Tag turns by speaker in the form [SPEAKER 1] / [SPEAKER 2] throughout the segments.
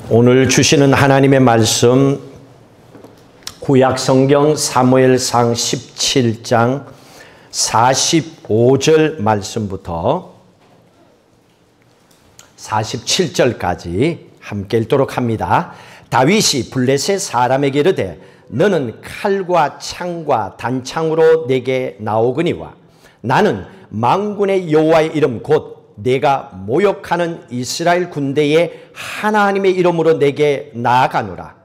[SPEAKER 1] 오늘 주시는 하나님의 말씀 구약성경 사무엘상 17장 45절 말씀부터 47절까지 함께 읽도록 합니다. 다윗이 블레셋 사람에게 이르되 너는 칼과 창과 단창으로 내게 나오거니와 나는 만군의 여호와의 이름 곧 내가 모욕하는 이스라엘 군대의 하나님의 이름으로 내게 나아가노라.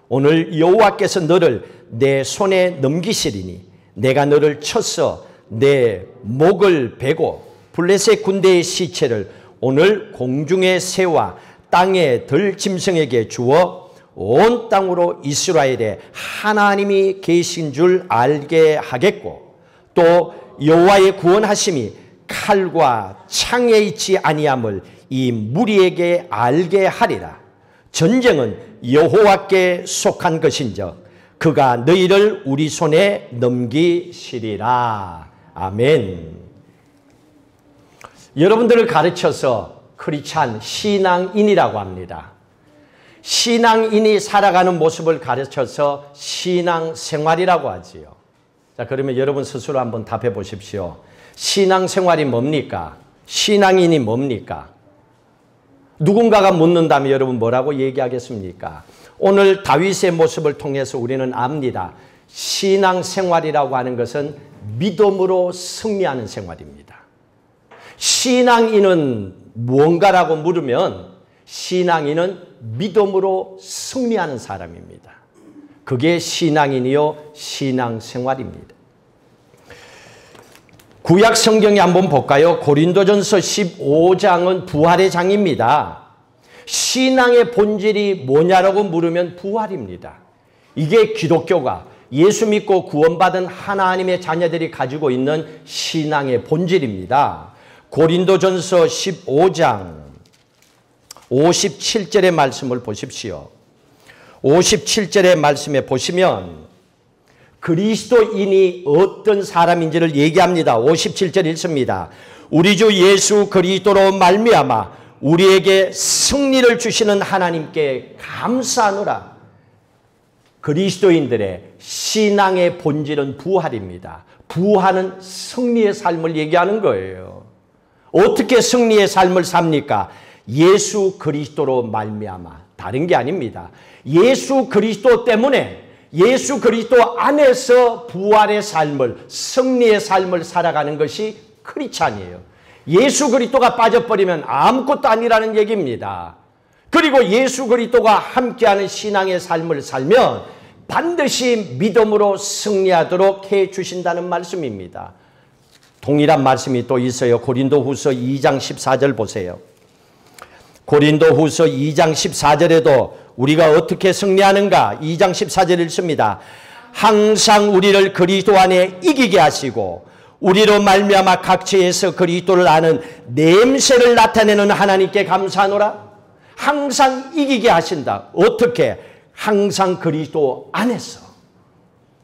[SPEAKER 1] 오늘 여호와께서 너를 내 손에 넘기시리니 내가 너를 쳐서 내 목을 베고 블레셋 군대의 시체를 오늘 공중의 새와 땅의 들짐승에게 주어 온 땅으로 이스라엘에 하나님이 계신 줄 알게 하겠고 또 여호와의 구원하심이 칼과 창에 있지 아니함을 이 무리에게 알게 하리라. 전쟁은 여호와께 속한 것인즉 그가 너희를 우리 손에 넘기시리라. 아멘. 여러분들을 가르쳐서 크리스찬 신앙인이라고 합니다. 신앙인이 살아가는 모습을 가르쳐서 신앙생활이라고 하지요. 자, 그러면 여러분 스스로 한번 답해 보십시오. 신앙생활이 뭡니까? 신앙인이 뭡니까? 누군가가 묻는다면 여러분 뭐라고 얘기하겠습니까? 오늘 다윗의 모습을 통해서 우리는 압니다. 신앙생활이라고 하는 것은 믿음으로 승리하는 생활입니다. 신앙인은 무언가라고 물으면 신앙인은 믿음으로 승리하는 사람입니다. 그게 신앙인이요 신앙생활입니다. 구약 성경에 한번 볼까요? 고린도전서 15장은 부활의 장입니다. 신앙의 본질이 뭐냐라고 물으면 부활입니다. 이게 기독교가 예수 믿고 구원받은 하나님의 자녀들이 가지고 있는 신앙의 본질입니다. 고린도전서 15장 57절의 말씀을 보십시오. 57절의 말씀에 보시면 그리스도인이 어떤 사람인지를 얘기합니다. 57절 읽습니다. 우리 주 예수 그리스도로 말미암아 우리에게 승리를 주시는 하나님께 감사하노라. 그리스도인들의 신앙의 본질은 부활입니다. 부활은 승리의 삶을 얘기하는 거예요. 어떻게 승리의 삶을 삽니까? 예수 그리스도로 말미암아. 다른 게 아닙니다. 예수 그리스도 때문에 예수 그리스도 안에서 부활의 삶을, 승리의 삶을 살아가는 것이 크리스찬이에요. 예수 그리스도가 빠져버리면 아무것도 아니라는 얘기입니다. 그리고 예수 그리스도가 함께하는 신앙의 삶을 살면 반드시 믿음으로 승리하도록 해 주신다는 말씀입니다. 동일한 말씀이 또 있어요. 고린도후서 2장 14절 보세요. 고린도후서 2장 14절에도 우리가 어떻게 승리하는가? 2장 14절 읽습니다. 항상 우리를 그리스도 안에 이기게 하시고 우리로 말미암아 각처에서 그리스도를 아는 냄새를 나타내는 하나님께 감사하노라. 항상 이기게 하신다. 어떻게? 항상 그리스도 안에서.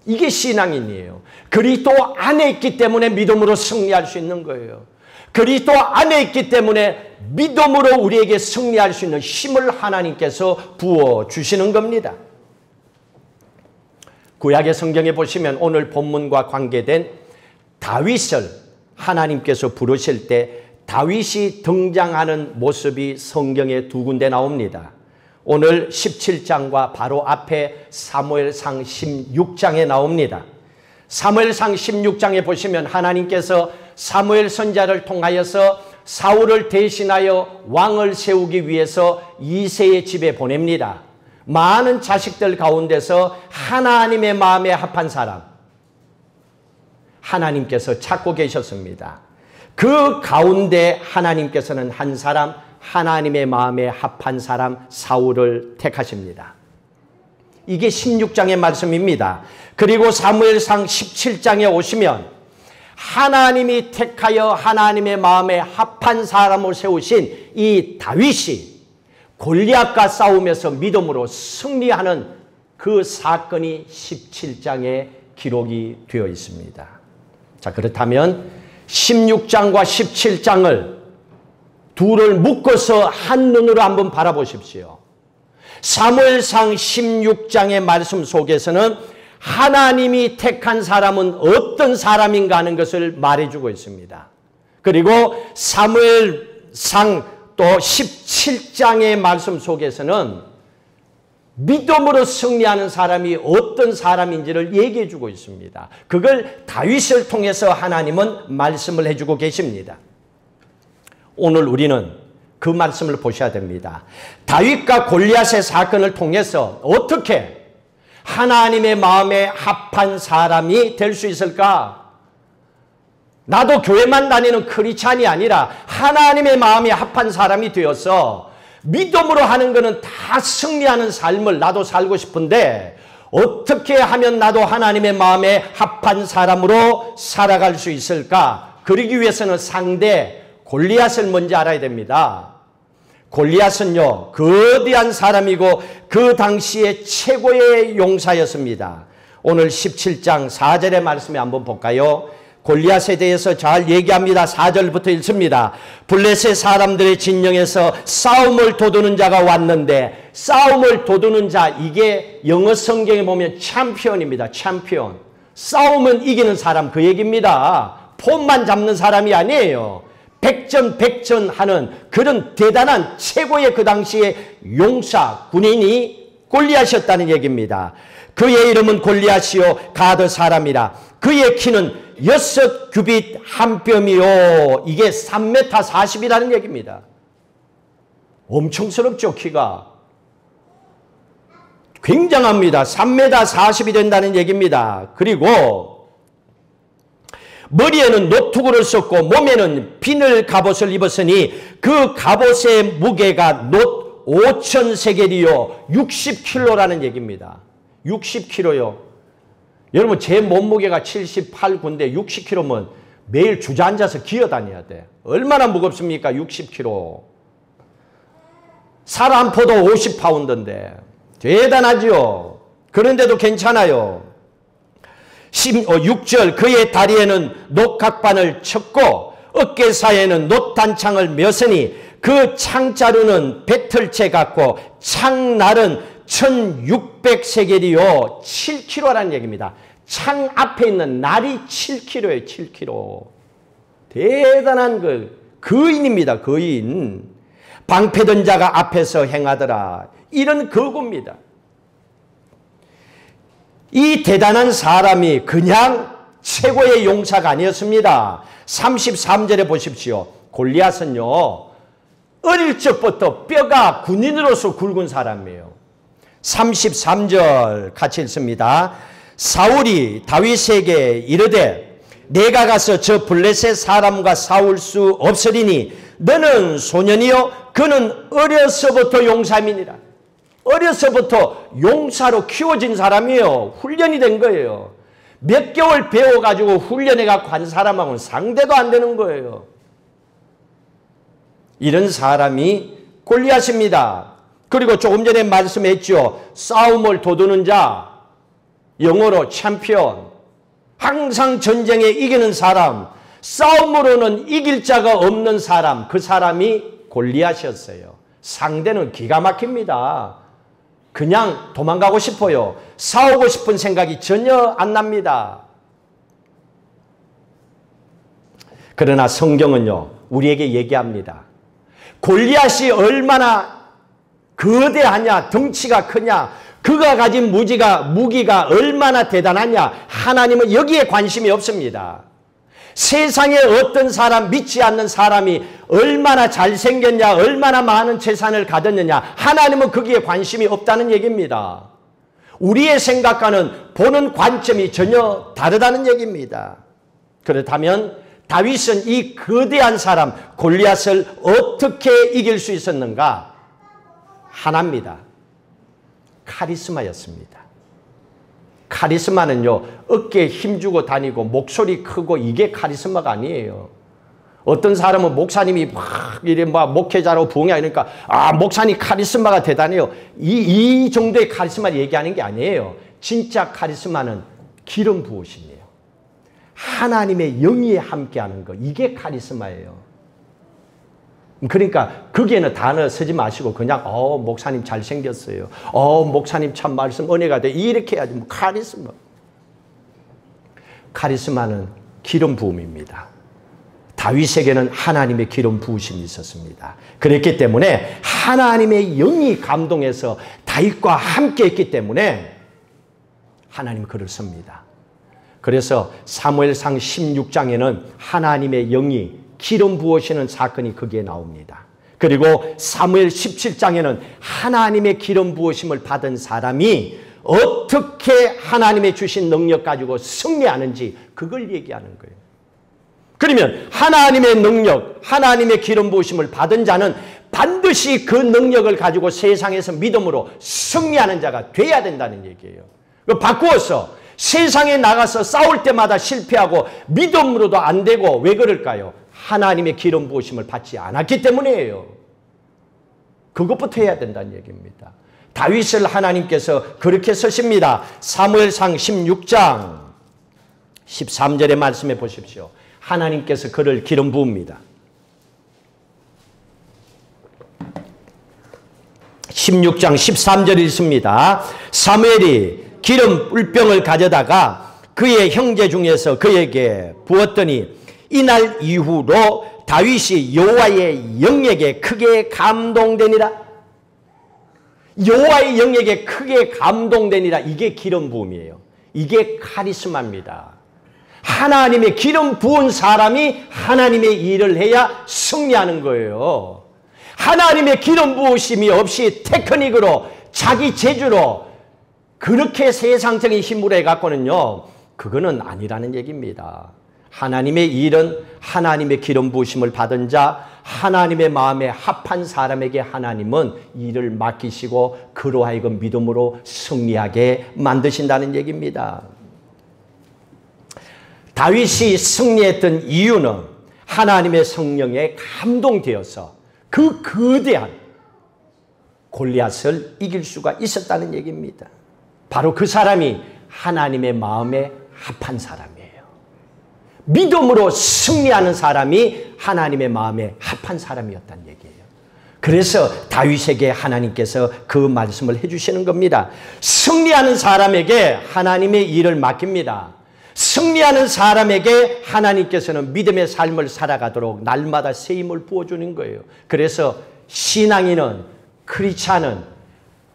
[SPEAKER 1] 이게 신앙인이에요. 그리스도 안에 있기 때문에 믿음으로 승리할 수 있는 거예요. 그리스도 안에 있기 때문에 믿음으로 우리에게 승리할 수 있는 힘을 하나님께서 부어주시는 겁니다. 구약의 성경에 보시면 오늘 본문과 관계된 다윗을 하나님께서 부르실 때 다윗이 등장하는 모습이 성경에 두 군데 나옵니다. 오늘 17장과 바로 앞에 사무엘상 16장에 나옵니다. 사무엘상 16장에 보시면 하나님께서 사무엘 선지자를 통하여서 사울을 대신하여 왕을 세우기 위해서 이새의 집에 보냅니다. 많은 자식들 가운데서 하나님의 마음에 합한 사람 하나님께서 찾고 계셨습니다. 그 가운데 하나님께서는 한 사람 하나님의 마음에 합한 사람 사울을 택하십니다. 이게 16장의 말씀입니다. 그리고 사무엘상 17장에 오시면 하나님이 택하여 하나님의 마음에 합한 사람을 세우신 이 다윗이 골리앗과 싸우면서 믿음으로 승리하는 그 사건이 17장에 기록이 되어 있습니다. 자, 그렇다면 16장과 17장을 둘을 묶어서 한눈으로 한번 바라보십시오. 사무엘상 16장의 말씀 속에서는 하나님이 택한 사람은 어떤 사람인가 하는 것을 말해주고 있습니다. 그리고 사무엘상 또 17장의 말씀 속에서는 믿음으로 승리하는 사람이 어떤 사람인지를 얘기해 주고 있습니다. 그걸 다윗을 통해서 하나님은 말씀을 해주고 계십니다. 오늘 우리는 그 말씀을 보셔야 됩니다. 다윗과 골리앗의 사건을 통해서 어떻게 하나님의 마음에 합한 사람이 될 수 있을까? 나도 교회만 다니는 크리스찬이 아니라 하나님의 마음에 합한 사람이 되어서 믿음으로 하는 것은 다 승리하는 삶을 나도 살고 싶은데 어떻게 하면 나도 하나님의 마음에 합한 사람으로 살아갈 수 있을까? 그러기 위해서는 상대 골리앗을 먼저 알아야 됩니다. 골리앗은요, 거대한 사람이고 그 당시에 최고의 용사였습니다. 오늘 17장 4절의 말씀에 한번 볼까요? 골리앗에 대해서 잘 얘기합니다. 4절부터 읽습니다. 블레셋 사람들의 진영에서 싸움을 도두는 자가 왔는데, 싸움을 도두는 자, 이게 영어 성경에 보면 챔피언입니다. 챔피언. 싸움은 이기는 사람, 그 얘기입니다. 폼만 잡는 사람이 아니에요. 백전백전하는 그런 대단한 최고의 그 당시의 용사, 군인이 골리앗이었다는 얘기입니다. 그의 이름은 골리앗이요 가드 사람이라. 그의 키는 6규빗 한 뼘이요. 이게 3m 40이라는 얘기입니다. 엄청스럽죠, 키가. 굉장합니다. 3m 40이 된다는 얘기입니다. 그리고 머리에는 노투구를 썼고 몸에는 비늘 갑옷을 입었으니 그 갑옷의 무게가 놋 5,000세겔이요 60kg라는 얘기입니다. 60kg요. 여러분 제 몸무게가 78군데 60kg면 매일 주저앉아서 기어다녀야 돼. 얼마나 무겁습니까? 60kg. 살 한 포도 50파운드인데 대단하죠. 그런데도 괜찮아요. 6절 그의 다리에는 놋각반을 쳤고 어깨 사이에는 놋단창을 메었으니 그 창자루는 배틀채 같고 창날은 1600세겔이요 7kg라는 얘기입니다. 창 앞에 있는 날이 7kg예요. 7kg. 대단한 거인입니다. 거인. 방패든 자가 앞에서 행하더라. 이런 거구입니다. 이 대단한 사람이 그냥 최고의 용사가 아니었습니다. 33절에 보십시오. 골리앗은요, 어릴 적부터 뼈가 군인으로서 굵은 사람이에요. 33절 같이 읽습니다. 사울이 다윗에게 이르되 내가 가서 저 블레셋 사람과 싸울 수 없으리니 너는 소년이요 그는 어려서부터 용사민이라. 어려서부터 용사로 키워진 사람이에요. 훈련이 된 거예요. 몇 개월 배워가지고 훈련해갖고 한 사람하고는 상대도 안 되는 거예요. 이런 사람이 골리앗입니다. 그리고 조금 전에 말씀했죠. 싸움을 도두는 자, 영어로 챔피언. 항상 전쟁에 이기는 사람, 싸움으로는 이길 자가 없는 사람, 그 사람이 골리앗이었어요. 상대는 기가 막힙니다. 그냥 도망가고 싶어요. 싸우고 싶은 생각이 전혀 안 납니다. 그러나 성경은요, 우리에게 얘기합니다. 골리앗이 얼마나 거대하냐, 덩치가 크냐, 그가 가진 무기가 얼마나 대단하냐, 하나님은 여기에 관심이 없습니다. 세상에 어떤 사람, 믿지 않는 사람이 얼마나 잘생겼냐, 얼마나 많은 재산을 가졌느냐, 하나님은 거기에 관심이 없다는 얘기입니다. 우리의 생각과는 보는 관점이 전혀 다르다는 얘기입니다. 그렇다면 다윗은 이 거대한 사람 골리앗을 어떻게 이길 수 있었는가? 하나입니다. 카리스마였습니다. 카리스마는요, 어깨에 힘주고 다니고 목소리 크고 이게 카리스마가 아니에요. 어떤 사람은 목사님이 막 이래 막 목회자로 부흥해 이러니까 아, 목사님 카리스마가 대단해요. 이 정도의 카리스마를 얘기하는 게 아니에요. 진짜 카리스마는 기름 부으심이에요. 하나님의 영이 함께하는 거, 이게 카리스마예요. 그러니까 거기에는 단어 쓰지 마시고 그냥 목사님 잘생겼어요. 목사님 참 말씀 은혜가 돼. 이렇게 해야지. 뭐 카리스마. 카리스마는 기름 부음입니다. 다윗에게는 하나님의 기름 부으심이 있었습니다. 그랬기 때문에 하나님의 영이 감동해서 다윗과 함께 했기 때문에 하나님 그를 씁니다. 그래서 사무엘상 16장에는 하나님의 영이 기름 부으시는 사건이 거기에 나옵니다. 그리고 사무엘 17장에는 하나님의 기름 부으심을 받은 사람이 어떻게 하나님의 주신 능력 가지고 승리하는지 그걸 얘기하는 거예요. 그러면 하나님의 능력, 하나님의 기름 부으심을 받은 자는 반드시 그 능력을 가지고 세상에서 믿음으로 승리하는 자가 돼야 된다는 얘기예요. 바꾸어서 세상에 나가서 싸울 때마다 실패하고 믿음으로도 안 되고 왜 그럴까요? 하나님의 기름 부으심을 받지 않았기 때문이에요. 그것부터 해야 된다는 얘기입니다. 다윗을 하나님께서 그렇게 쓰십니다. 사무엘상 16장 13절의 말씀해 보십시오. 하나님께서 그를 기름 부읍니다. 16장 13절에 있습니다. 사무엘이 기름 뿔병을 가져다가 그의 형제 중에서 그에게 부었더니 이날 이후로 다윗이 여호와의 영에게 크게 감동되니라. 여호와의 영에게 크게 감동되니라. 이게 기름 부음이에요. 이게 카리스마입니다. 하나님의 기름 부은 사람이 하나님의 일을 해야 승리하는 거예요. 하나님의 기름 부으심이 없이 테크닉으로 자기 재주로 그렇게 세상적인 힘으로 해갖고는요, 그거는 아니라는 얘기입니다. 하나님의 일은 하나님의 기름 부으심을 받은 자, 하나님의 마음에 합한 사람에게 하나님은 일을 맡기시고 그로 하여금 믿음으로 승리하게 만드신다는 얘기입니다. 다윗이 승리했던 이유는 하나님의 성령에 감동되어서 그 거대한 골리앗을 이길 수가 있었다는 얘기입니다. 바로 그 사람이 하나님의 마음에 합한 사람이에요. 믿음으로 승리하는 사람이 하나님의 마음에 합한 사람이었다는 얘기예요. 그래서 다윗에게 하나님께서 그 말씀을 해주시는 겁니다. 승리하는 사람에게 하나님의 일을 맡깁니다. 승리하는 사람에게 하나님께서는 믿음의 삶을 살아가도록 날마다 새 힘을 부어주는 거예요. 그래서 신앙인은, 크리스찬은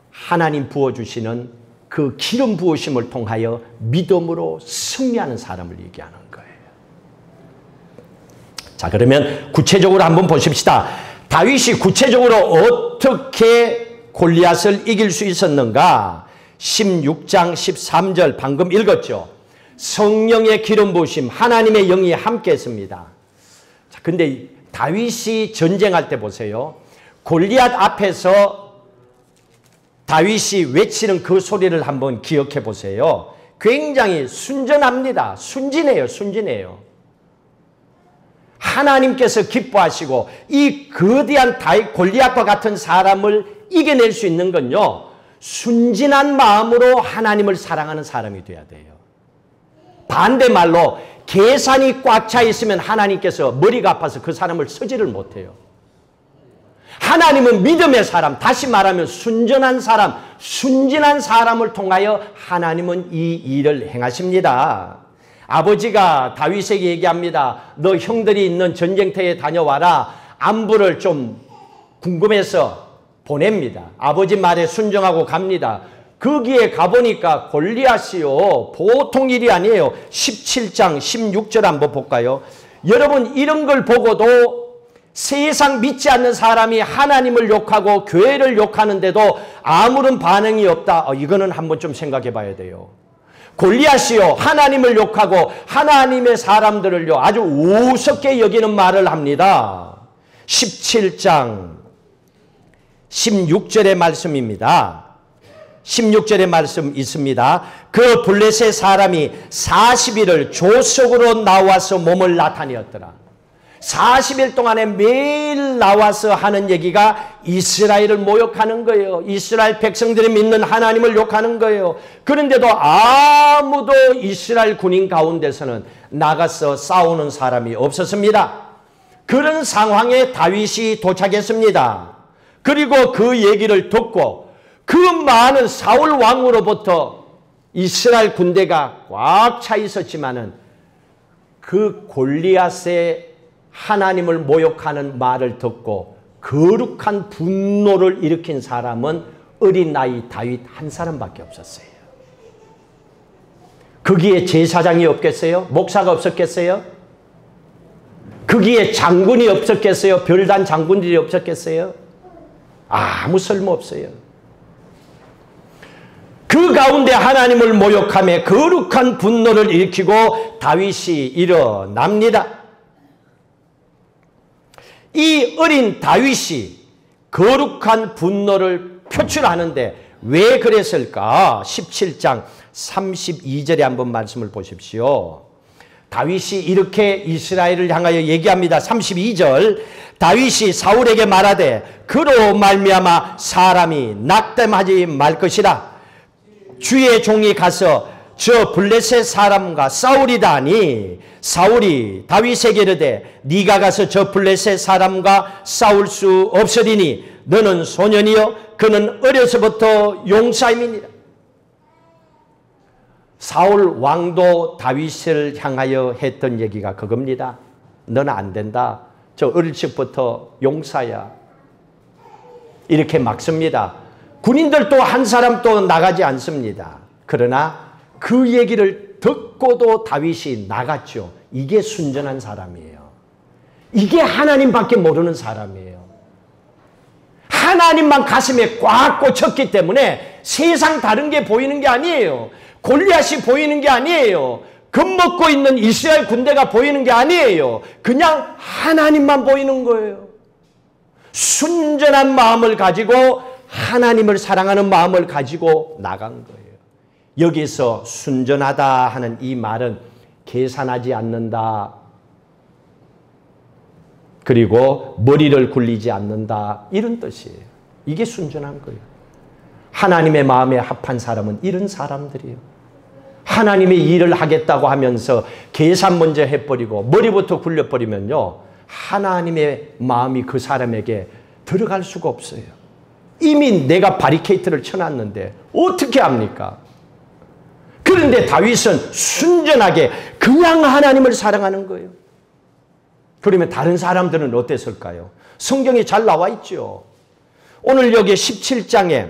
[SPEAKER 1] 하나님 부어주시는 그 기름 부으심을 통하여 믿음으로 승리하는 사람을 얘기하는 거예요. 자, 그러면 구체적으로 한번 보십시다. 다윗이 구체적으로 어떻게 골리앗을 이길 수 있었는가? 16장 13절 방금 읽었죠. 성령의 기름 부으심, 하나님의 영이 함께 했습니다. 자, 근데 다윗이 전쟁할 때 보세요. 골리앗 앞에서 다윗이 외치는 그 소리를 한번 기억해 보세요. 굉장히 순전합니다. 순진해요. 순진해요. 하나님께서 기뻐하시고 이 거대한 골리앗과 같은 사람을 이겨낼 수 있는 건요, 순진한 마음으로 하나님을 사랑하는 사람이 돼야 돼요. 반대말로 계산이 꽉 차 있으면 하나님께서 머리가 아파서 그 사람을 쓰지를 못해요. 하나님은 믿음의 사람, 다시 말하면 순전한 사람, 순진한 사람을 통하여 하나님은 이 일을 행하십니다. 아버지가 다윗에게 얘기합니다. 너 형들이 있는 전쟁터에 다녀와라. 안부를 좀 궁금해서 보냅니다. 아버지 말에 순종하고 갑니다. 거기에 가보니까 골리앗이요, 보통 일이 아니에요. 17장 16절 한번 볼까요? 여러분, 이런 걸 보고도 세상 믿지 않는 사람이 하나님을 욕하고 교회를 욕하는데도 아무런 반응이 없다. 이거는 한번 좀 생각해 봐야 돼요. 골리앗이요, 하나님을 욕하고 하나님의 사람들을요 아주 우습게 여기는 말을 합니다. 17장 16절의 말씀입니다. 16절의 말씀 있습니다. 그 블레셋 사람이 40일을 조석으로 나와서 몸을 나타내었더라. 40일 동안에 매일 나와서 하는 얘기가 이스라엘을 모욕하는 거예요. 이스라엘 백성들이 믿는 하나님을 욕하는 거예요. 그런데도 아무도 이스라엘 군인 가운데서는 나가서 싸우는 사람이 없었습니다. 그런 상황에 다윗이 도착했습니다. 그리고 그 얘기를 듣고 그 많은 사울 왕으로부터 이스라엘 군대가 꽉 차 있었지만은 그 골리앗의 하나님을 모욕하는 말을 듣고 거룩한 분노를 일으킨 사람은 어린 나이 다윗 한 사람밖에 없었어요. 거기에 제사장이 없겠어요? 목사가 없었겠어요? 거기에 장군이 없었겠어요? 별단 장군들이 없었겠어요? 아무 쓸모없어요. 그 가운데 하나님을 모욕하며 거룩한 분노를 일으키고 다윗이 일어납니다. 이 어린 다윗이 거룩한 분노를 표출하는데 왜 그랬을까? 17장 32절에 한번 말씀을 보십시오. 다윗이 이렇게 이스라엘을 향하여 얘기합니다. 32절 다윗이 사울에게 말하되 그로 말미암아 사람이 낙담하지 말 것이라. 주의 종이 가서 저 블레셋 사람과 싸우리다 하니 사울이 다윗에게 이르되 네가 가서 저 블레셋 사람과 싸울 수 없으리니 너는 소년이요 그는 어려서부터 용사임이니라. 사울 왕도 다윗을 향하여 했던 얘기가 그겁니다. 너는 안 된다. 저 어릴 적부터 용사야. 이렇게 막습니다. 군인들도 한 사람도 나가지 않습니다. 그러나 그 얘기를 듣고도 다윗이 나갔죠. 이게 순전한 사람이에요. 이게 하나님밖에 모르는 사람이에요. 하나님만 가슴에 꽉 꽂혔기 때문에 세상 다른 게 보이는 게 아니에요. 골리앗이 보이는 게 아니에요. 겁먹고 있는 이스라엘 군대가 보이는 게 아니에요. 그냥 하나님만 보이는 거예요. 순전한 마음을 가지고 하나님을 사랑하는 마음을 가지고 나간 거예요. 여기서 순전하다 하는 이 말은 계산하지 않는다. 그리고 머리를 굴리지 않는다. 이런 뜻이에요. 이게 순전한 거예요. 하나님의 마음에 합한 사람은 이런 사람들이에요. 하나님의 일을 하겠다고 하면서 계산 먼저 해버리고 머리부터 굴려버리면요. 하나님의 마음이 그 사람에게 들어갈 수가 없어요. 이미 내가 바리케이트를 쳐놨는데 어떻게 합니까? 그런데 다윗은 순전하게 그냥 하나님을 사랑하는 거예요. 그러면 다른 사람들은 어땠을까요? 성경에 잘 나와 있죠. 오늘 여기 17장에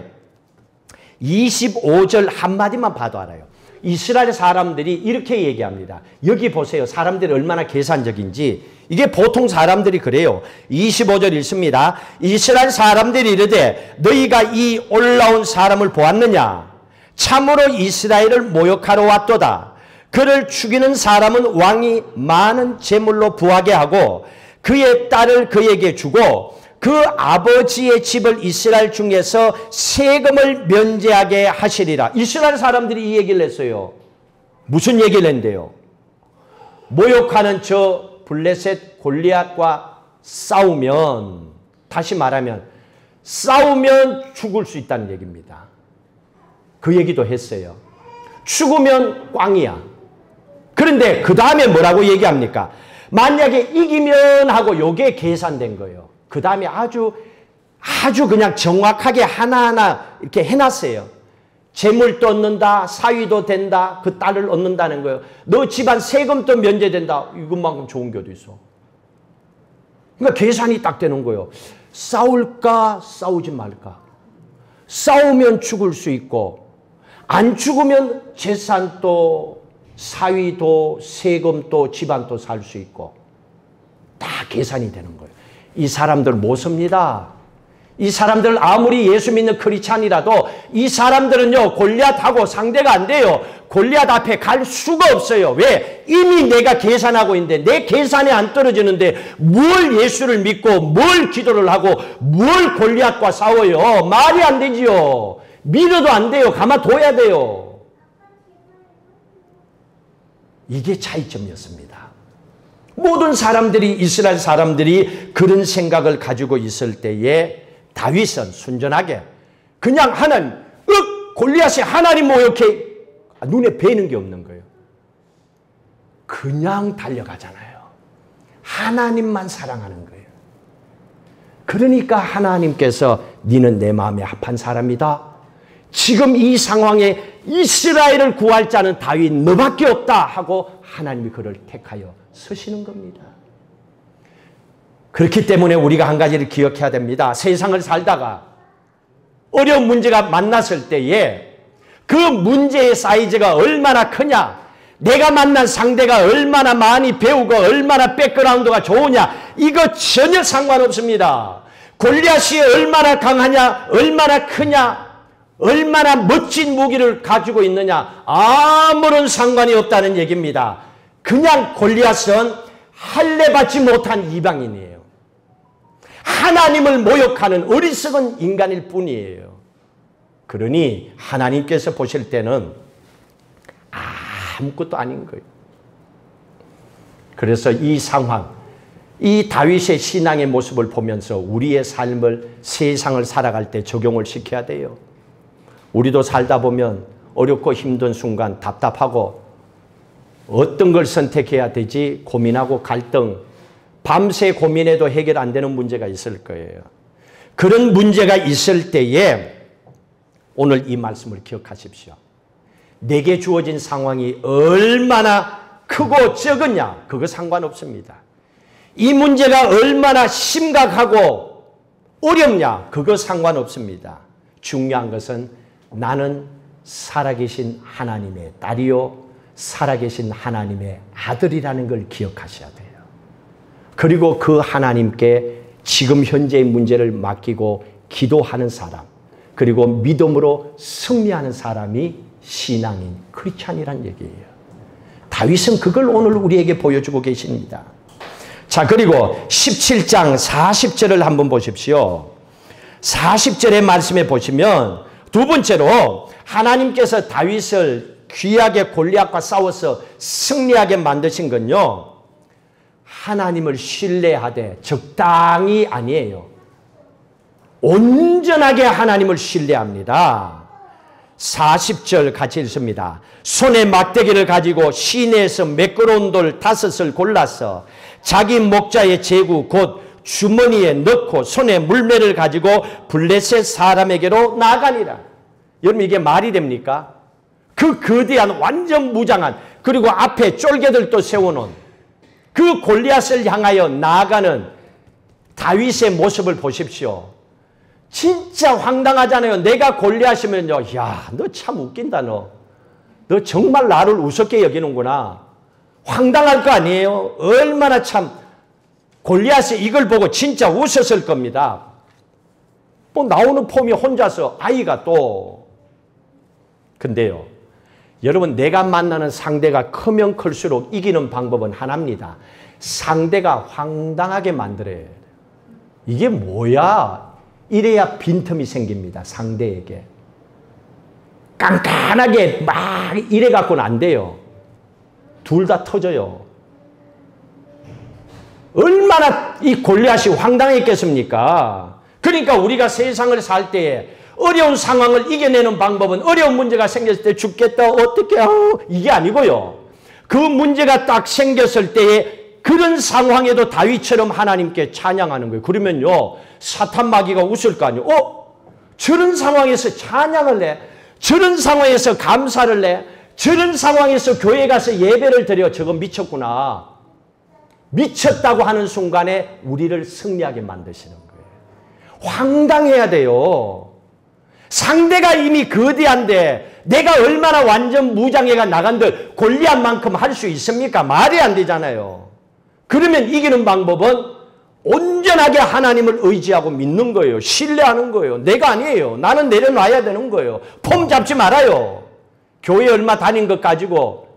[SPEAKER 1] 25절 한마디만 봐도 알아요. 이스라엘 사람들이 이렇게 얘기합니다. 여기 보세요. 사람들이 얼마나 계산적인지. 이게 보통 사람들이 그래요. 25절 읽습니다. 이스라엘 사람들이 이르되 너희가 이 올라온 사람을 보았느냐? 참으로 이스라엘을 모욕하러 왔도다. 그를 죽이는 사람은 왕이 많은 재물로 부하게 하고 그의 딸을 그에게 주고 그 아버지의 집을 이스라엘 중에서 세금을 면제하게 하시리라. 이스라엘 사람들이 이 얘기를 했어요. 무슨 얘기를 했는데요? 모욕하는 저 블레셋 골리앗과 싸우면, 다시 말하면 싸우면 죽을 수 있다는 얘기입니다. 그 얘기도 했어요. 죽으면 꽝이야. 그런데 그 다음에 뭐라고 얘기합니까? 만약에 이기면 하고 요게 계산된 거예요. 그 다음에 아주 그냥 정확하게 하나하나 이렇게 해놨어요. 재물도 얻는다, 사위도 된다, 그 딸을 얻는다는 거예요. 너 집안 세금도 면제된다. 이것만큼 좋은 게 어디 있어. 그러니까 계산이 딱 되는 거예요. 싸울까, 싸우지 말까. 싸우면 죽을 수 있고 안 죽으면 재산도 사위도 세금도 집안도 살 수 있고 다 계산이 되는 거예요. 이 사람들 못 섭니다. 이 사람들 아무리 예수 믿는 크리스찬이라도 이 사람들은요 골리앗하고 상대가 안 돼요. 골리앗 앞에 갈 수가 없어요. 왜? 이미 내가 계산하고 있는데 내 계산이 안 떨어지는데 뭘 예수를 믿고 뭘 기도를 하고 뭘 골리앗과 싸워요. 말이 안 되지요. 믿어도 안 돼요. 가만둬야 돼요. 이게 차이점이었습니다. 모든 사람들이 이스라엘 사람들이 그런 생각을 가지고 있을 때에 다윗은 순전하게 그냥 하나님 골리앗이 하나님 모욕해 눈에 뵈는 게 없는 거예요. 그냥 달려가잖아요. 하나님만 사랑하는 거예요. 그러니까 하나님께서 너는 내 마음에 합한 사람이다. 지금 이 상황에 이스라엘을 구할 자는 다윗 너밖에 없다 하고 하나님이 그를 택하여 서시는 겁니다. 그렇기 때문에 우리가 한 가지를 기억해야 됩니다. 세상을 살다가 어려운 문제가 만났을 때에 그 문제의 사이즈가 얼마나 크냐, 내가 만난 상대가 얼마나 많이 배우고 얼마나 백그라운드가 좋으냐, 이거 전혀 상관없습니다. 골리앗이 얼마나 강하냐, 얼마나 크냐, 얼마나 멋진 무기를 가지고 있느냐, 아무런 상관이 없다는 얘기입니다. 그냥 골리앗은 할례받지 못한 이방인이에요. 하나님을 모욕하는 어리석은 인간일 뿐이에요. 그러니 하나님께서 보실 때는 아무것도 아닌 거예요. 그래서 이 상황, 이 다윗의 신앙의 모습을 보면서 우리의 삶을, 세상을 살아갈 때 적용을 시켜야 돼요. 우리도 살다 보면 어렵고 힘든 순간 답답하고 어떤 걸 선택해야 되지 고민하고 갈등, 밤새 고민해도 해결 안 되는 문제가 있을 거예요. 그런 문제가 있을 때에 오늘 이 말씀을 기억하십시오. 내게 주어진 상황이 얼마나 크고 적으냐, 그거 상관없습니다. 이 문제가 얼마나 심각하고 어렵냐, 그거 상관없습니다. 중요한 것은 나는 살아계신 하나님의 딸이요, 살아계신 하나님의 아들이라는 걸 기억하셔야 돼요. 그리고 그 하나님께 지금 현재의 문제를 맡기고 기도하는 사람, 그리고 믿음으로 승리하는 사람이 신앙인 크리스찬이란 얘기예요. 다윗은 그걸 오늘 우리에게 보여주고 계십니다. 자, 그리고 17장 40절을 한번 보십시오. 40절의 말씀에 보시면 두 번째로 하나님께서 다윗을 귀하게 골리앗과 싸워서 승리하게 만드신 건요, 하나님을 신뢰하되 적당히 아니에요. 온전하게 하나님을 신뢰합니다. 40절 같이 읽습니다. 손에 막대기를 가지고 시내에서 매끄러운 돌 5을 골라서 자기 목자의 제구 곧 주머니에 넣고 손에 물매를 가지고 블레셋 사람에게로 나가니라. 여러분, 이게 말이 됩니까? 그 거대한 완전 무장한, 그리고 앞에 쫄개들도 세워놓은 그 골리앗을 향하여 나아가는 다윗의 모습을 보십시오. 진짜 황당하잖아요. 내가 골리앗이면요, 야, 너 참 웃긴다. 너 정말 나를 우습게 여기는구나. 황당할 거 아니에요? 얼마나 참 골리앗이 이걸 보고 진짜 웃었을 겁니다. 뭐 나오는 폼이 혼자서 아이가 또. 근데요, 여러분, 내가 만나는 상대가 크면 클수록 이기는 방법은 하나입니다. 상대가 황당하게 만들어야 돼요. 이게 뭐야? 이래야 빈틈이 생깁니다. 상대에게. 깐깐하게 막 이래 갖고는 안 돼요. 둘 다 터져요. 얼마나 이 골리앗이 황당했겠습니까? 그러니까 우리가 세상을 살 때에 어려운 상황을 이겨내는 방법은 어려운 문제가 생겼을 때 죽겠다, 어떻게, 이게 아니고요. 그 문제가 딱 생겼을 때에 그런 상황에도 다윗처럼 하나님께 찬양하는 거예요. 그러면요, 사탄 마귀가 웃을 거 아니에요. 저런 상황에서 찬양을 해? 저런 상황에서 감사를 해? 저런 상황에서 교회 가서 예배를 드려? 저거 미쳤구나. 미쳤다고 하는 순간에 우리를 승리하게 만드시는 거예요. 황당해야 돼요. 상대가 이미 거대한데 내가 얼마나 완전 무장해가 나간들 골리앗만큼 할 수 있습니까? 말이 안 되잖아요. 그러면 이기는 방법은 온전하게 하나님을 의지하고 믿는 거예요. 신뢰하는 거예요. 내가 아니에요. 나는 내려놔야 되는 거예요. 폼 잡지 말아요. 교회 얼마 다닌 것 가지고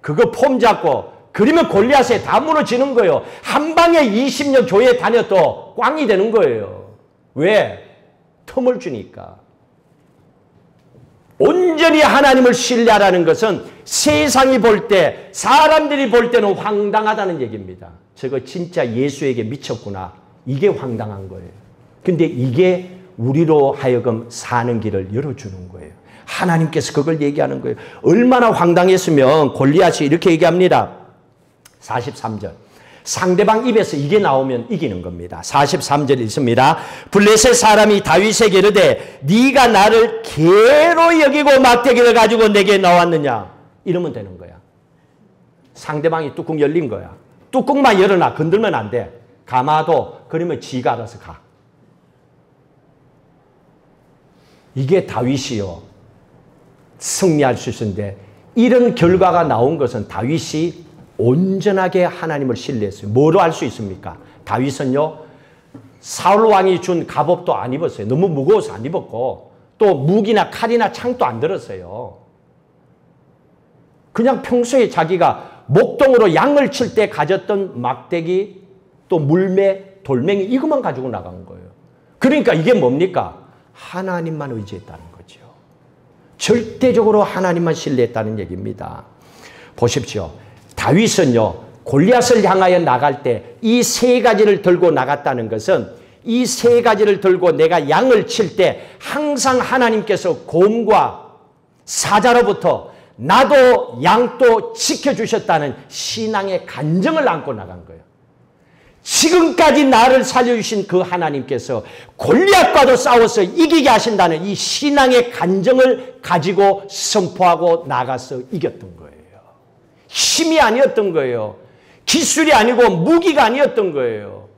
[SPEAKER 1] 그거 폼 잡고 그러면 골리앗에 다 무너지는 거예요. 한 방에 20년 교회 다녀도 꽝이 되는 거예요. 왜? 틈을 주니까. 온전히 하나님을 신뢰하라는 것은 세상이 볼 때, 사람들이 볼 때는 황당하다는 얘기입니다. 저거 진짜 예수에게 미쳤구나. 이게 황당한 거예요. 근데 이게 우리로 하여금 사는 길을 열어주는 거예요. 하나님께서 그걸 얘기하는 거예요. 얼마나 황당했으면 골리앗이 이렇게 얘기합니다. 43절. 상대방 입에서 이게 나오면 이기는 겁니다. 43절 읽습니다. 블레셋 사람이 다윗에게 이르되 네가 나를 개로 여기고 막대기를 가지고 내게 나왔느냐. 이러면 되는 거야. 상대방이 뚜껑 열린 거야. 뚜껑만 열어놔. 건들면 안 돼. 가마도 그러면 지가 알아서 가. 이게 다윗이요. 승리할 수 있었는데 이런 결과가 나온 것은 다윗이 온전하게 하나님을 신뢰했어요. 뭐로 알 수 있습니까? 다윗은요. 사울 왕이 준 갑옷도 안 입었어요. 너무 무거워서 안 입었고 또 무기나 칼이나 창도 안 들었어요. 그냥 평소에 자기가 목동으로 양을 칠 때 가졌던 막대기 또 물매, 돌멩이 이것만 가지고 나간 거예요. 그러니까 이게 뭡니까? 하나님만 의지했다는 거죠. 절대적으로 하나님만 신뢰했다는 얘기입니다. 보십시오. 다윗은요. 골리앗을 향하여 나갈 때 이 세 가지를 들고 나갔다는 것은 이 세 가지를 들고 내가 양을 칠 때 항상 하나님께서 곰과 사자로부터 나도 양도 지켜주셨다는 신앙의 간증을 안고 나간 거예요. 지금까지 나를 살려주신 그 하나님께서 골리앗과도 싸워서 이기게 하신다는 이 신앙의 간증을 가지고 선포하고 나가서 이겼던 거예요. 힘이 아니었던 거예요. 기술이 아니고 무기가 아니었던 거예요.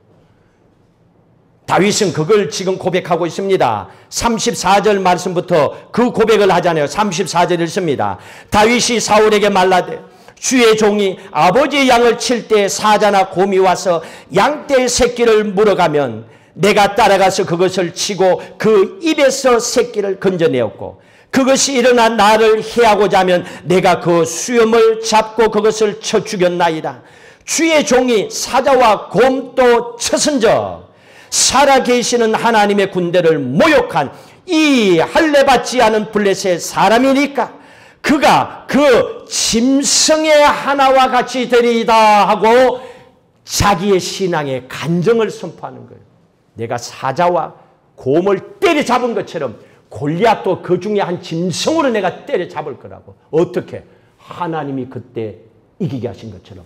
[SPEAKER 1] 다윗은 그걸 지금 고백하고 있습니다. 34절 말씀부터 그 고백을 하잖아요. 34절 읽습니다. 다윗이 사울에게 말라되 주의 종이 아버지의 양을 칠 때 사자나 곰이 와서 양떼의 새끼를 물어가면 내가 따라가서 그것을 치고 그 입에서 새끼를 건져내었고 그것이 일어나 나를 해하고자 하면 내가 그 수염을 잡고 그것을 쳐 죽였나이다. 주의 종이 사자와 곰도 쳐선져 살아계시는 하나님의 군대를 모욕한 이 할례받지 않은 블레셋 사람이니까 그가 그 짐승의 하나와 같이 되리이다 하고 자기의 신앙의 간증을 선포하는 거예요. 내가 사자와 곰을 때려잡은 것처럼 골리앗도 그 중에 한 짐승으로 내가 때려잡을 거라고. 어떻게? 하나님이 그때 이기게 하신 것처럼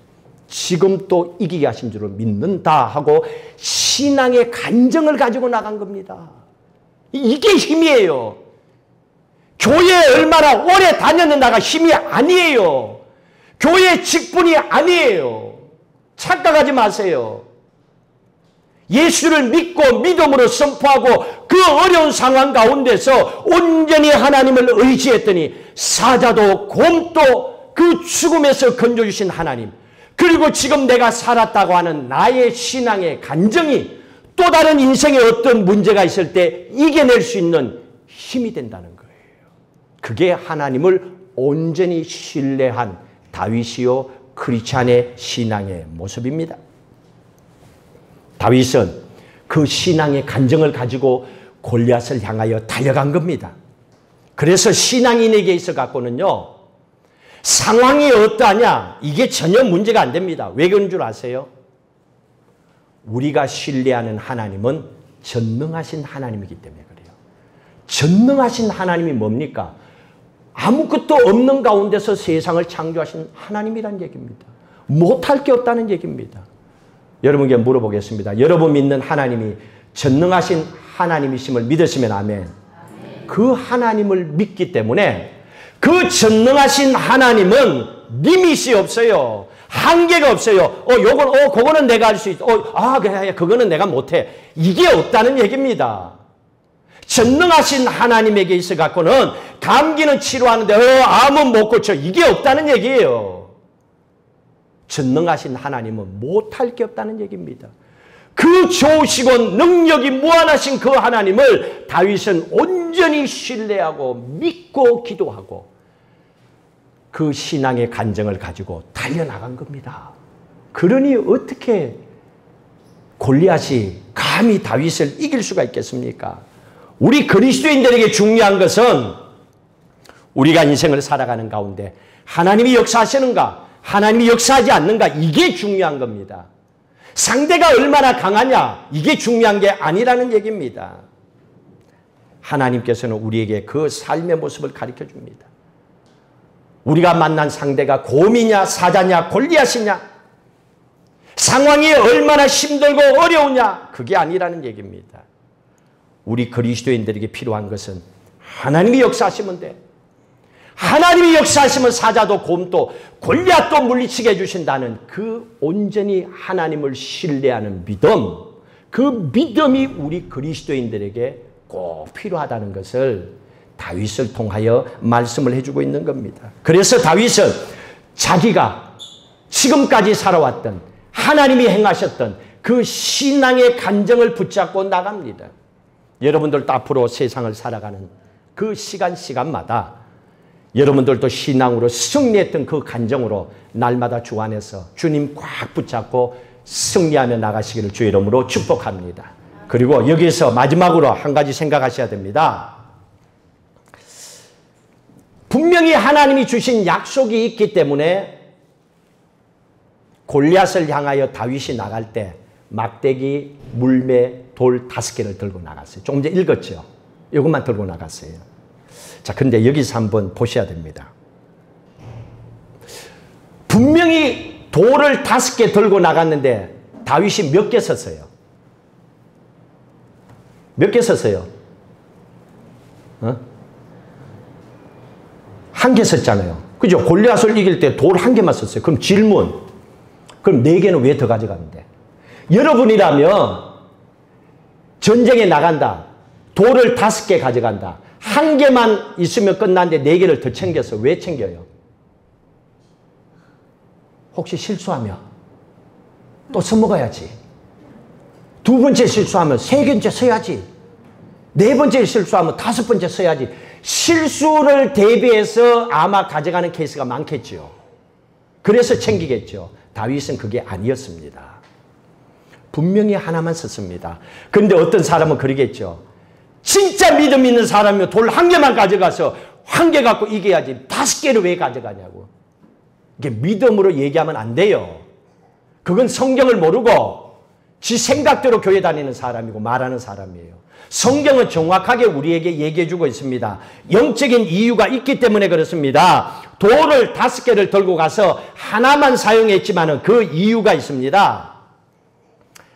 [SPEAKER 1] 지금 또 이기게 하신 줄을 믿는다 하고 신앙의 간증을 가지고 나간 겁니다. 이게 힘이에요. 교회에 얼마나 오래 다녔는다가 힘이 아니에요. 교회 직분이 아니에요. 착각하지 마세요. 예수를 믿고 믿음으로 선포하고 그 어려운 상황 가운데서 온전히 하나님을 의지했더니 사자도 곰도 그 죽음에서 건져주신 하나님, 그리고 지금 내가 살았다고 하는 나의 신앙의 간증이 또 다른 인생에 어떤 문제가 있을 때 이겨낼 수 있는 힘이 된다는 거예요. 그게 하나님을 온전히 신뢰한 다윗이요 크리스찬의 신앙의 모습입니다. 다윗은 그 신앙의 간증을 가지고 골리앗을 향하여 달려간 겁니다. 그래서 신앙인에게 있어 갖고는요, 상황이 어떠하냐 이게 전혀 문제가 안 됩니다. 왜 그런 줄 아세요? 우리가 신뢰하는 하나님은 전능하신 하나님이기 때문에 그래요. 전능하신 하나님이 뭡니까? 아무것도 없는 가운데서 세상을 창조하신 하나님이란 얘기입니다. 못할 게 없다는 얘기입니다. 여러분께 물어보겠습니다. 여러분 믿는 하나님이 전능하신 하나님이심을 믿으시면 아멘. 그 하나님을 믿기 때문에 그 전능하신 하나님은 리밋이 없어요. 한계가 없어요. 그거는 내가 할 수 있어. 그거는 내가 못해. 이게 없다는 얘기입니다. 전능하신 하나님에게 있어 갖고는 감기는 치료하는데 암은 못 고쳐. 이게 없다는 얘기예요. 전능하신 하나님은 못할 게 없다는 얘기입니다. 그 좋으시고 능력이 무한하신 그 하나님을 다윗은 온전히 신뢰하고 믿고 기도하고 그 신앙의 간증을 가지고 달려나간 겁니다. 그러니 어떻게 골리앗이 감히 다윗을 이길 수가 있겠습니까? 우리 그리스도인들에게 중요한 것은 우리가 인생을 살아가는 가운데 하나님이 역사하시는가, 하나님이 역사하지 않는가, 이게 중요한 겁니다. 상대가 얼마나 강하냐, 이게 중요한 게 아니라는 얘기입니다. 하나님께서는 우리에게 그 삶의 모습을 가르쳐 줍니다. 우리가 만난 상대가 곰이냐, 사자냐, 골리앗이냐, 상황이 얼마나 힘들고 어려우냐, 그게 아니라는 얘기입니다. 우리 그리스도인들에게 필요한 것은 하나님이 역사하시면 돼. 하나님이 역사하시면 사자도 곰도 골리앗도 물리치게 해주신다는 그 온전히 하나님을 신뢰하는 믿음, 그 믿음이 우리 그리스도인들에게 꼭 필요하다는 것을 다윗을 통하여 말씀을 해주고 있는 겁니다. 그래서 다윗은 자기가 지금까지 살아왔던 하나님이 행하셨던 그 신앙의 간정을 붙잡고 나갑니다. 여러분들도 앞으로 세상을 살아가는 그 시간마다 여러분들도 신앙으로 승리했던 그 간정으로 날마다 주 안에서 주님 꽉 붙잡고 승리하며 나가시기를 주의 이름으로 축복합니다. 그리고 여기서 마지막으로 한 가지 생각하셔야 됩니다. 분명히 하나님이 주신 약속이 있기 때문에 골리앗을 향하여 다윗이 나갈 때 막대기, 물매, 돌 5개를 들고 나갔어요. 조금 전에 읽었죠? 이것만 들고 나갔어요. 자, 근데 여기서 한번 보셔야 됩니다. 분명히 돌을 5개 들고 나갔는데 다윗이 몇 개 썼어요? 몇 개 썼어요? 한 개 썼잖아요. 그죠? 골리앗을 이길 때 돌 1개만 썼어요. 그럼 질문. 그럼 4개는 왜 더 가져가는데? 여러분이라면 전쟁에 나간다. 돌을 5개 가져간다. 1개만 있으면 끝나는데 4개를 더 챙겨서 왜 챙겨요? 혹시 실수하면 또 써먹어야지. 2번째 실수하면 3번째 써야지. 4번째 실수하면 5번째 써야지. 실수를 대비해서 아마 가져가는 케이스가 많겠죠. 그래서 챙기겠죠. 다윗은 그게 아니었습니다. 분명히 하나만 썼습니다. 그런데 어떤 사람은 그러겠죠. 진짜 믿음 있는 사람이면 돌 1개만 가져가서 1개 갖고 이겨야지 5개를 왜 가져가냐고. 이게 믿음으로 얘기하면 안 돼요. 그건 성경을 모르고 지 생각대로 교회 다니는 사람이고 말하는 사람이에요. 성경은 정확하게 우리에게 얘기해주고 있습니다. 영적인 이유가 있기 때문에 그렇습니다. 돌을 5개를 들고 가서 하나만 사용했지만 그 이유가 있습니다.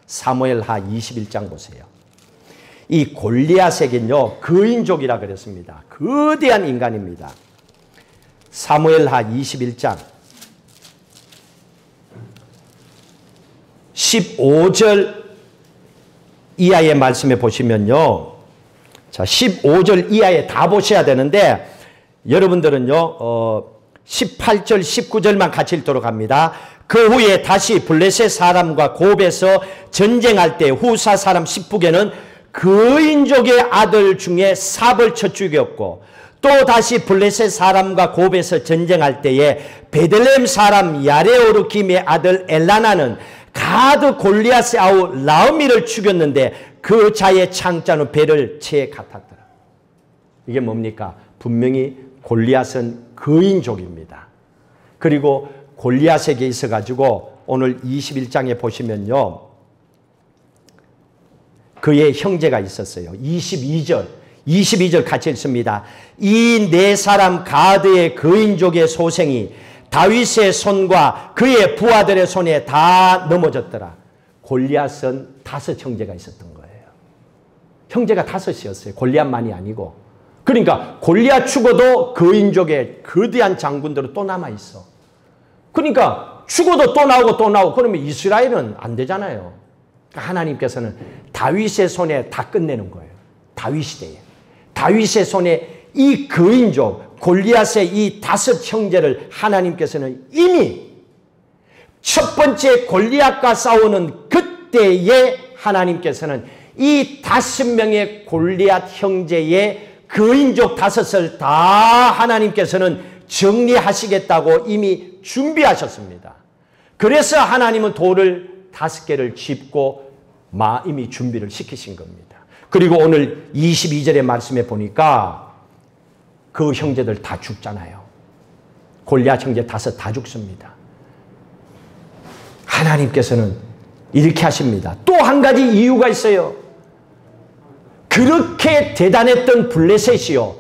[SPEAKER 1] 사무엘하 21장 보세요. 이 골리앗에겐요 거인족이라 그랬습니다. 거대한 인간입니다. 사무엘하 21장 15절 이하의 말씀에 보시면요. 자, 15절 이하에 다 보셔야 되는데 여러분들은요 18절 19절만 같이 읽도록 합니다. 그 후에 다시 블레셋 사람과 곱에서 전쟁할 때 후사 사람 십북에는 거인족의 아들 중에 삽을 쳐 죽였고 또 다시 블레셋 사람과 곱에서 전쟁할 때에 베들레헴 사람 야레오르김의 아들 엘라나는 가드 골리앗의 아우 라우미를 죽였는데 그 자의 창자는 배를 채 같았더라. 이게 뭡니까? 분명히 골리앗은 거인족입니다. 그리고 골리앗에게 있어가지고 오늘 21장에 보시면요. 그의 형제가 있었어요. 22절 같이 읽습니다. 이 4사람 가드의 거인족의 소생이 다윗의 손과 그의 부하들의 손에 다 넘어졌더라. 골리앗은 5 형제가 있었던 거예요. 형제가 5이었어요. 골리앗만이 아니고. 그러니까 골리앗 죽어도 거인족의 거대한 장군들은 또 남아있어. 그러니까 죽어도 또 나오고 또 나오고 그러면 이스라엘은 안 되잖아요. 그러니까 하나님께서는 다윗의 손에 다 끝내는 거예요. 다윗 시대에. 다윗의 손에 이 거인족 골리앗의 이 5 형제를 하나님께서는 이미 첫 번째 골리앗과 싸우는 그때에 하나님께서는 이 5명의 골리앗 형제의 거인족 5을 다 하나님께서는 정리하시겠다고 이미 준비하셨습니다. 그래서 하나님은 돌을 5개를 짚고 이미 준비를 시키신 겁니다. 그리고 오늘 22절의 말씀에 보니까 그 형제들 다 죽잖아요. 골리앗 형제 5 다 죽습니다. 하나님께서는 이렇게 하십니다. 또 한 가지 이유가 있어요. 그렇게 대단했던 블레셋이요.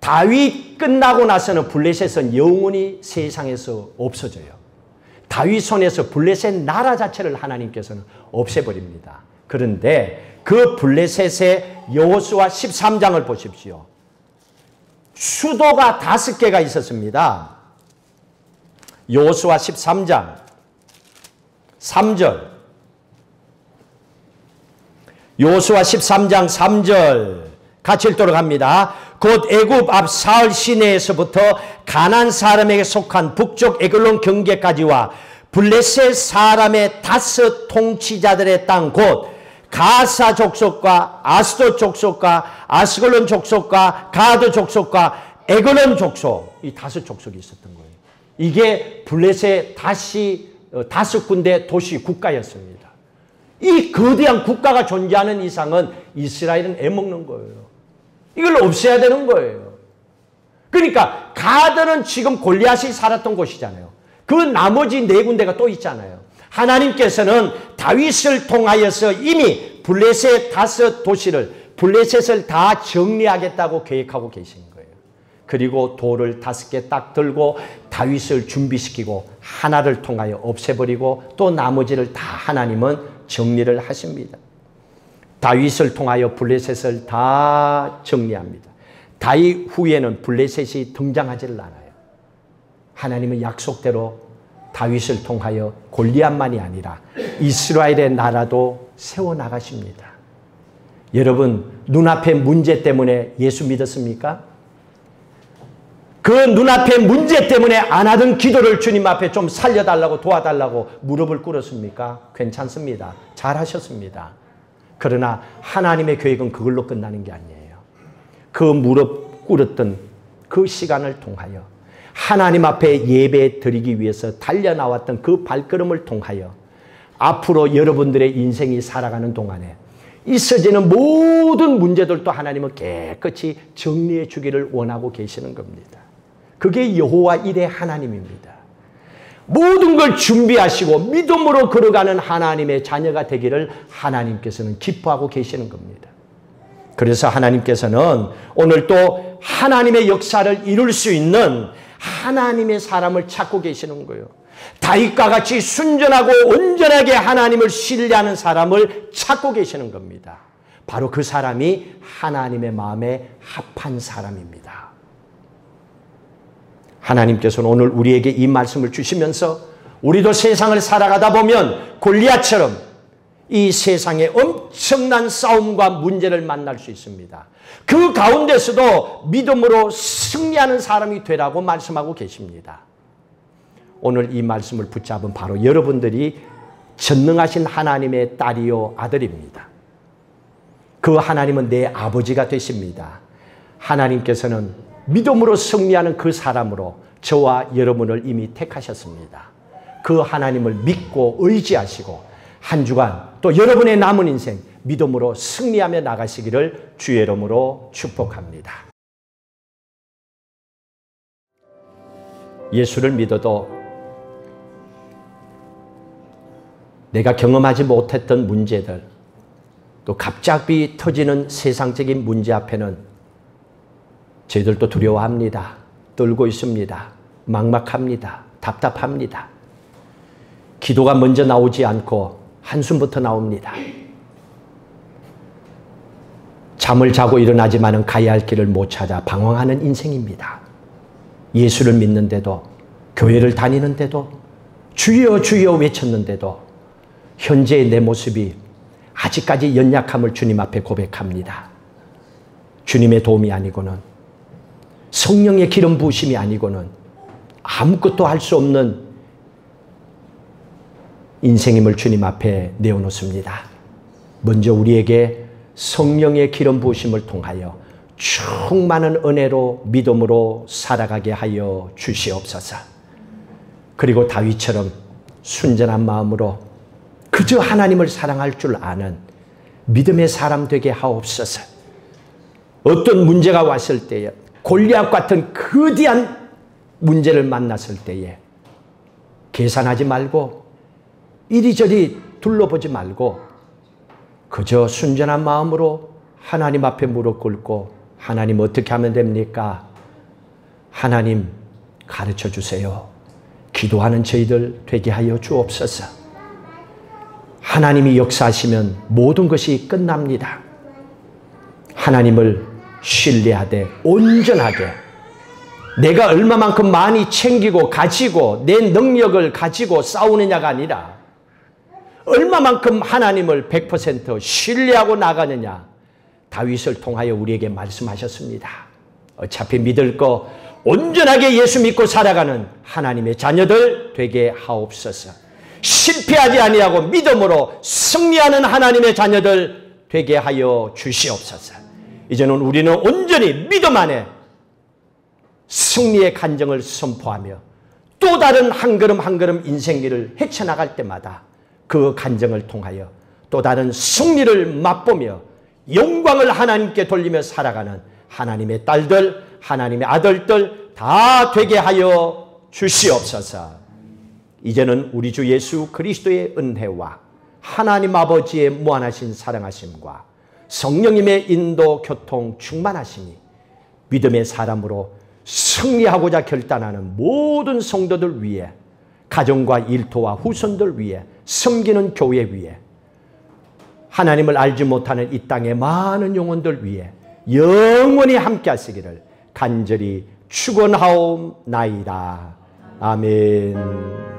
[SPEAKER 1] 다윗 끝나고 나서는 블레셋은 영원히 세상에서 없어져요. 다윗 손에서 블레셋 나라 자체를 하나님께서는 없애버립니다. 그런데 그 블레셋의 여호수아 13장을 보십시오. 수도가 5개가 있었습니다. 여호수아 13장 3절, 여호수아 13장 3절 같이 읽도록 합니다. 곧 애굽 앞 사흘 시내에서부터 가나안 사람에게 속한 북쪽 에글론 경계까지와 블레셋 사람의 5 통치자들의 땅 곧 가사 족속과 아스돗 족속과 아스글론 족속과 가드 족속과 에글론 족속, 이 5 족속이 있었던 거예요. 이게 블레셋 5군데 도시 국가였습니다. 이 거대한 국가가 존재하는 이상은 이스라엘은 애먹는 거예요. 이걸 없애야 되는 거예요. 그러니까 가드는 지금 골리앗이 살았던 곳이잖아요. 그 나머지 4군데가 또 있잖아요. 하나님께서는 다윗을 통하여서 이미 블레셋 5 도시를, 블레셋을 다 정리하겠다고 계획하고 계신 거예요. 그리고 돌을 5개 딱 들고 다윗을 준비시키고 하나를 통하여 없애버리고 또 나머지를 다 하나님은 정리를 하십니다. 다윗을 통하여 블레셋을 다 정리합니다. 다윗 후에는 블레셋이 등장하지를 않아요. 하나님은 약속대로 다윗을 통하여 골리앗만이 아니라 이스라엘의 나라도 세워나가십니다. 여러분, 눈앞의 문제 때문에 예수 믿었습니까? 그 눈앞의 문제 때문에 안 하던 기도를 주님 앞에 좀 살려달라고 도와달라고 무릎을 꿇었습니까? 괜찮습니다. 잘하셨습니다. 그러나 하나님의 계획은 그걸로 끝나는 게 아니에요. 그 무릎 꿇었던 그 시간을 통하여 하나님 앞에 예배 드리기 위해서 달려나왔던 그 발걸음을 통하여 앞으로 여러분들의 인생이 살아가는 동안에 있어지는 모든 문제들도 하나님은 깨끗이 정리해 주기를 원하고 계시는 겁니다. 그게 여호와 일의 하나님입니다. 모든 걸 준비하시고 믿음으로 걸어가는 하나님의 자녀가 되기를 하나님께서는 기뻐하고 계시는 겁니다. 그래서 하나님께서는 오늘 또 하나님의 역사를 이룰 수 있는 하나님의 사람을 찾고 계시는 거예요. 다윗과 같이 순전하고 온전하게 하나님을 신뢰하는 사람을 찾고 계시는 겁니다. 바로 그 사람이 하나님의 마음에 합한 사람입니다. 하나님께서는 오늘 우리에게 이 말씀을 주시면서 우리도 세상을 살아가다 보면 골리앗처럼 이 세상에 엄청난 싸움과 문제를 만날 수 있습니다. 그 가운데서도 믿음으로 승리하는 사람이 되라고 말씀하고 계십니다. 오늘 이 말씀을 붙잡은 바로 여러분들이 전능하신 하나님의 딸이요 아들입니다. 그 하나님은 내 아버지가 되십니다. 하나님께서는 믿음으로 승리하는 그 사람으로 저와 여러분을 이미 택하셨습니다. 그 하나님을 믿고 의지하시고 한 주간 또 여러분의 남은 인생 믿음으로 승리하며 나가시기를 주의 이름으로 축복합니다. 예수를 믿어도 내가 경험하지 못했던 문제들, 또 갑자기 터지는 세상적인 문제 앞에는 저희들도 두려워합니다. 떨고 있습니다. 막막합니다. 답답합니다. 기도가 먼저 나오지 않고 한숨부터 나옵니다. 잠을 자고 일어나지만은 가야 할 길을 못 찾아 방황하는 인생입니다. 예수를 믿는데도, 교회를 다니는데도, 주여 주여 외쳤는데도 현재의 내 모습이 아직까지 연약함을 주님 앞에 고백합니다. 주님의 도움이 아니고는, 성령의 기름 부으심이 아니고는 아무것도 할 수 없는 인생임을 주님 앞에 내어놓습니다. 먼저 우리에게 성령의 기름 부으심을 통하여 충만한 은혜로 믿음으로 살아가게 하여 주시옵소서. 그리고 다윗처럼 순전한 마음으로 그저 하나님을 사랑할 줄 아는 믿음의 사람 되게 하옵소서. 어떤 문제가 왔을 때에, 골리앗 같은 거대한 문제를 만났을 때에 계산하지 말고 이리저리 둘러보지 말고 그저 순전한 마음으로 하나님 앞에 무릎 꿇고 하나님 어떻게 하면 됩니까? 하나님 가르쳐 주세요. 기도하는 저희들 되게 하여 주옵소서. 하나님이 역사하시면 모든 것이 끝납니다. 하나님을 신뢰하되 온전하게 내가 얼마만큼 많이 챙기고 가지고 내 능력을 가지고 싸우느냐가 아니라 얼마만큼 하나님을 100% 신뢰하고 나가느냐. 다윗을 통하여 우리에게 말씀하셨습니다. 어차피 믿을 거 온전하게 예수 믿고 살아가는 하나님의 자녀들 되게 하옵소서. 실패하지 아니하고 믿음으로 승리하는 하나님의 자녀들 되게 하여 주시옵소서. 이제는 우리는 온전히 믿음 안에 승리의 간증을 선포하며 또 다른 한 걸음 한 걸음 인생길을 헤쳐나갈 때마다 그 간증을 통하여 또 다른 승리를 맛보며 영광을 하나님께 돌리며 살아가는 하나님의 딸들, 하나님의 아들들 다 되게 하여 주시옵소서. 이제는 우리 주 예수 그리스도의 은혜와 하나님 아버지의 무한하신 사랑하심과 성령님의 인도 교통 충만하심이 믿음의 사람으로 승리하고자 결단하는 모든 성도들 위해, 가정과 일터와 후손들 위해, 섬기는 교회 위에, 하나님을 알지 못하는 이 땅의 많은 영혼들 위해 영원히 함께 하시기를 간절히 축원하옵나이다. 아멘.